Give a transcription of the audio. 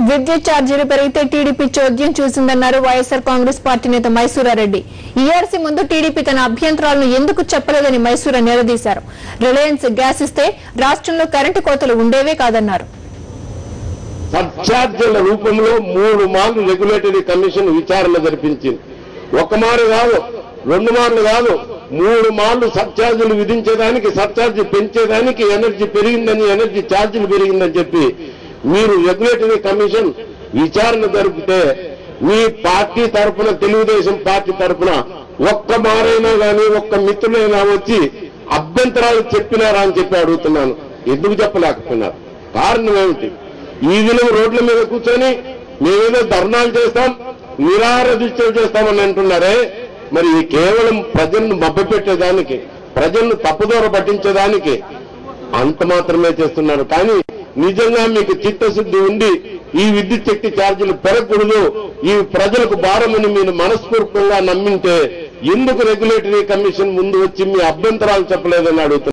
విద్యుత్ ఛార్జీలు పెరిగితే టీడీపీ చోద్యం చూసిందన్నారు వైఎస్ఆర్ కాంగ్రెస్ పార్టీ నేత మైసూరారెడ్డి. ఈఆర్సీ ముందు టీడీపీ తన అభ్యంతరాలను ఎందుకు చెప్పలేదని మైసూరా నిలదీశారు. రిలయన్స్ గ్యాస్ ఇస్తే రాష్ట్రంలో కరెంటు కోతలు ఉండేవే కాదన్నారు. సబ్ఛార్జీల రూపంలో 3 మార్లు రెగ్యులేటరీ కమిషన్ విచారణ జరిపించింది. ఒక మారు కాదు, 2 మార్లు కాదు, 3 మార్లు సబ్ఛార్జీలు విధించేదానికి, సబ్ఛార్జీ పెంచేదానికి ఎనర్జీ పెరిగిందని, ఎనర్జీ ఛార్జీలు పెరిగిందని చెప్పి మీరు రెగ్యులేటరీ కమిషన్ విచారణ జరిపితే మీ పార్టీ తరఫున, తెలుగుదేశం పార్టీ తరఫున ఒక్క మారైనా కానీ, ఒక్క మిత్రులైనా వచ్చి అభ్యంతరాలు చెప్పినారా అని చెప్పి అడుగుతున్నాను. ఎందుకు చెప్పలేకపోయినారు? కారణం ఏమిటి? ఈ దినం రోడ్ల మీద కూర్చొని మేమేదో ధర్నాలు చేస్తాం, నిరాహార దీక్షలు చేస్తామని అంటున్నారే. మరి కేవలం ప్రజలను మభ్యపెట్టేదానికి, ప్రజలను తప్పుదోర పట్టించేదానికి అంత మాత్రమే చేస్తున్నారు. కానీ నిజంగా మీకు చిత్తశుద్ధి ఉండి ఈ విద్యుత్ శక్తి ఛార్జీలు పెరగకూడదు, ఈ ప్రజలకు భారమని మీరు మనస్ఫూర్తిగా నమ్మింటే ఎందుకు రెగ్యులేటరీ కమిషన్ ముందు వచ్చి మీ అభ్యంతరాలు చెప్పలేదని అడుగుతున్నారు.